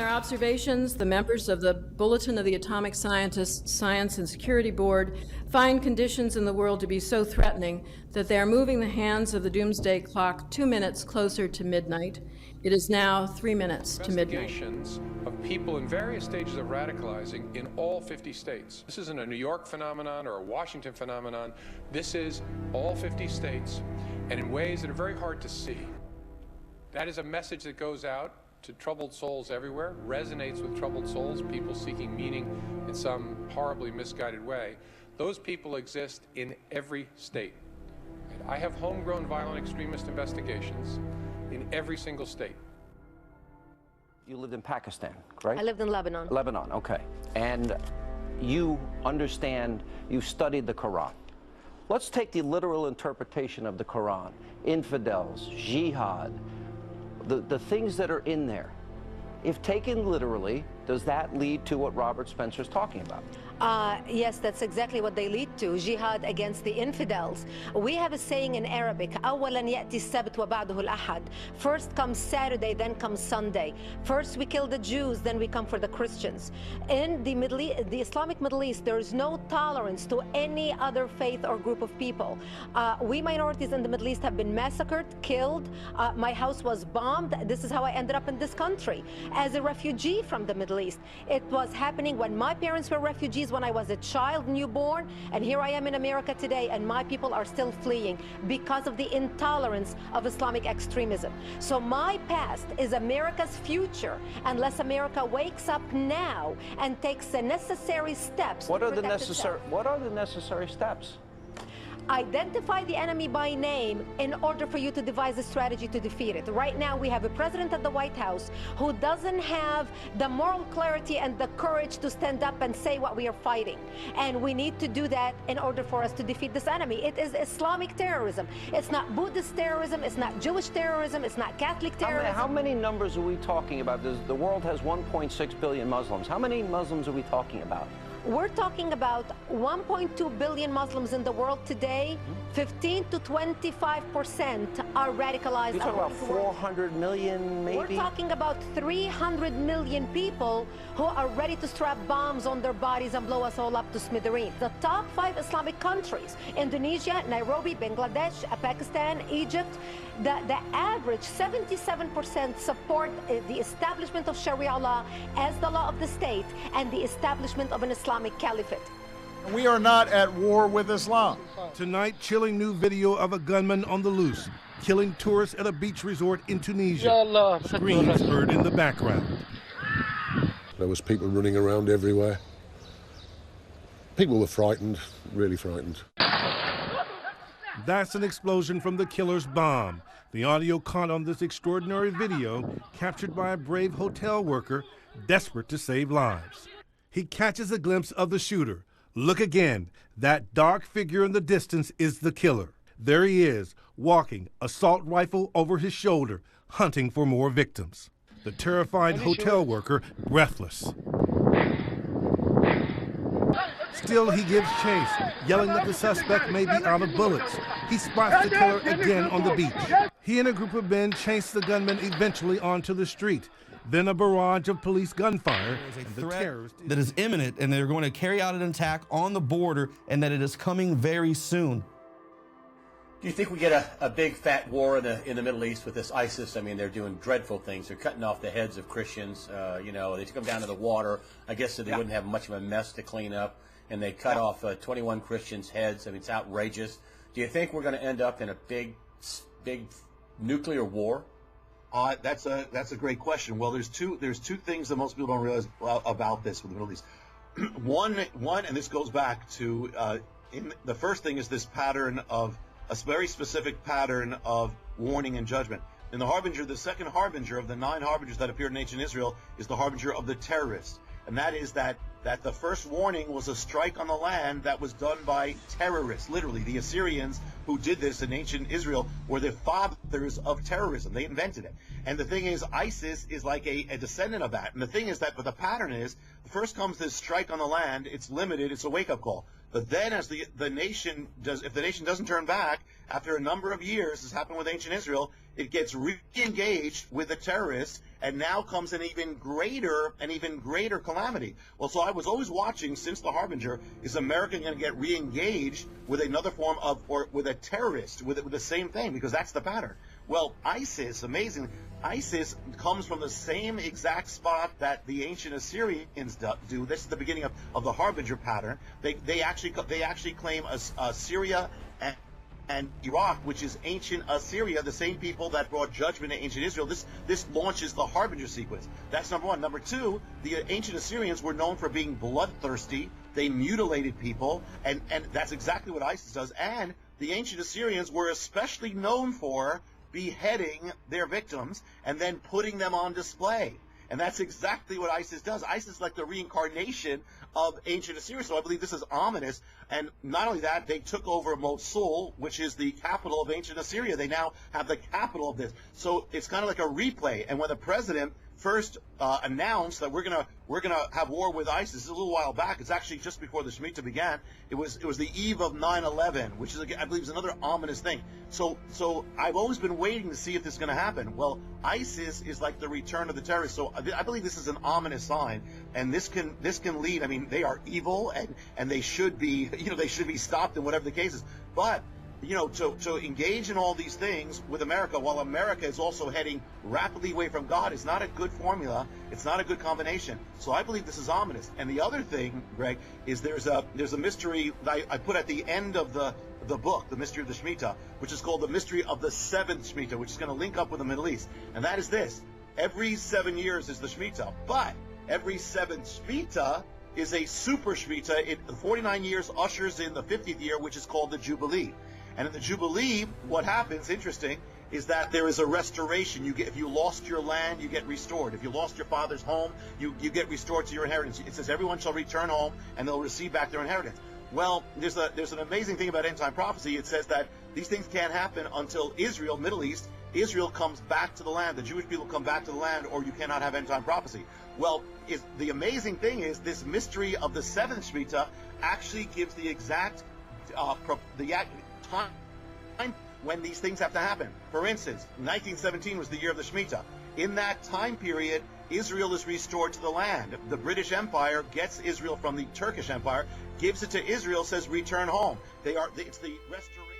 their observations, the members of the Bulletin of the Atomic Scientists Science and Security Board find conditions in the world to be so threatening that they are moving the hands of the doomsday clock 2 minutes closer to midnight. It is now 3 minutes to midnight. Investigations of people in various stages of radicalizing in all 50 states. This isn't a New York phenomenon or a Washington phenomenon. This is all 50 states, and in ways that are very hard to see. That is a message that goes out to troubled souls everywhere, resonates with troubled souls, people seeking meaning in some horribly misguided way. Those people exist in every state. I have homegrown violent extremist investigations in every single state. You lived in Pakistan, right? I lived in Lebanon. Lebanon, okay. And you understand, you studied the Quran. Let's take the literal interpretation of the Quran. Infidels, jihad, the things that are in there. If taken literally, does that lead to what Robert Spencer's talking about? Yes, that's exactly what they lead to, jihad against the infidels. We have a saying in Arabic, أولاً يأتي السبت وبعده الأحد. First comes Saturday, then comes Sunday. First we kill the Jews, then we come for the Christians. In the Middle East, the Islamic Middle East, there is no tolerance to any other faith or group of people. We minorities in the Middle East have been massacred, killed. My house was bombed. This is how I ended up in this country, as a refugee from the Middle East. It was happening when my parents were refugees, when I was a child, newborn, and here I am in America today, and my people are still fleeing because of the intolerance of Islamic extremism. So my past is America's future unless America wakes up now and takes the necessary steps. What are the necessary steps? Identify the enemy by name in order for you to devise a strategy to defeat it. Right now, we have a president at the White House who doesn't have the moral clarity and the courage to stand up and say what we are fighting. And we need to do that in order for us to defeat this enemy. It is Islamic terrorism. It's not Buddhist terrorism. It's not Jewish terrorism. It's not Catholic terrorism. How many numbers are we talking about? The world has 1.6 billion Muslims. How many Muslims are we talking about? We're talking about 1.2 billion Muslims in the world today. 15 to 25% are radicalized. You're talking about 400 million, maybe? We're talking about 300 million people who are ready to strap bombs on their bodies and blow us all up to smithereens. The top 5 Islamic countries, Indonesia, Nairobi, Bangladesh, Pakistan, Egypt, the average 77% support the establishment of Sharia law as the law of the state and the establishment of an Islamic caliphate. We are not at war with Islam. Tonight, chilling new video of a gunman on the loose, killing tourists at a beach resort in Tunisia. Screams heard in the background. There was people running around everywhere. People were frightened, really frightened. That's an explosion from the killer's bomb. The audio caught on this extraordinary video, captured by a brave hotel worker desperate to save lives. He catches a glimpse of the shooter. Look again. That dark figure in the distance is the killer. There he is, walking, assault rifle over his shoulder, hunting for more victims. The terrified hotel worker breathless. Still, he gives chase, yelling that the suspect may be out of bullets. He spots the killer again on the beach. He and a group of men chase the gunman eventually onto the street. Then a barrage of police gunfire. There's a threat that is imminent, and they're going to carry out an attack on the border, and that it is coming very soon. Do you think we get a big fat war in the Middle East with this ISIS? I mean, they're doing dreadful things. They're cutting off the heads of Christians. You know, they took them down to the water, I guess, so they wouldn't have much of a mess to clean up. And they cut off 21 Christians' heads. I mean, it's outrageous. Do you think we're going to end up in a big nuclear war? That's a great question. Well, there's two things that most people don't realize about this with the Middle East. One, and this goes back to the first thing is this pattern of a very specific pattern of warning and judgment. In the harbinger, the second harbinger of the 9 harbingers that appeared in ancient Israel is the harbinger of the terrorists, and that is that the first warning was a strike on the land that was done by terrorists. Literally, the Assyrians who did this in ancient Israel were the fathers of terrorism. They invented it. And the thing is, ISIS is like a descendant of that. And the thing is that, but the pattern is, first comes this strike on the land, it's limited, it's a wake-up call. But then as the nation does, if the nation doesn't turn back, after a number of years, this happened with ancient Israel, it gets re-engaged with the terrorists, and now comes an even greater calamity. Well, so I was always watching since the Harbinger, is America going to get re-engaged with another form of, or with a terrorist, with the same thing, because that's the pattern. Well, ISIS, amazingly, ISIS comes from the same exact spot that the ancient Assyrians do. This is the beginning of the Harbinger pattern. They actually claim Syria and Iraq, which is ancient Assyria, the same people that brought judgment to ancient Israel. This launches the Harbinger sequence. That's number one. Number two, the ancient Assyrians were known for being bloodthirsty. They mutilated people, and that's exactly what ISIS does. And the ancient Assyrians were especially known for beheading their victims and then putting them on display. And that's exactly what ISIS does. ISIS is like the reincarnation of ancient Assyria. So I believe this is ominous. And not only that, they took over Mosul, which is the capital of ancient Assyria. They now have the capital of this. So it's kind of like a replay. And when the president first announced that we're gonna have war with ISIS a little while back, it's actually just before the Shemitah began. It was the eve of 9/11, which is, I believe, is another ominous thing. So I've always been waiting to see if this is going to happen. Well, ISIS is like the return of the terrorists. So I believe this is an ominous sign, and this can lead. I mean, they are evil, and they should be, they should be stopped in whatever the case is. But to engage in all these things with America, while America is also heading rapidly away from God, is not a good formula. It's not a good combination. So I believe this is ominous. And the other thing, Greg, is there's a mystery that I put at the end of the book, The Mystery of the Shemitah, which is called The Mystery of the Seventh Shemitah, which is going to link up with the Middle East. And that is this. Every 7 years is the Shemitah, but every seventh Shemitah is a super Shemitah. 49 years ushers in the 50th year, which is called the Jubilee. And in the Jubilee, what happens, interesting, is that there is a restoration. If you lost your land, you get restored. If you lost your father's home, you get restored to your inheritance. It says everyone shall return home and they'll receive back their inheritance. Well, there's an amazing thing about end time prophecy. It says that these things can't happen until Israel, Middle East, Israel comes back to the land. The Jewish people come back to the land, or you cannot have end time prophecy. Well, the amazing thing is this mystery of the seventh Shemitah actually gives the exact time when these things have to happen. For instance, 1917 was the year of the Shemitah. In that time period, Israel is restored to the land. The British Empire gets Israel from the Turkish Empire, gives it to Israel, says return home. It's the restoration.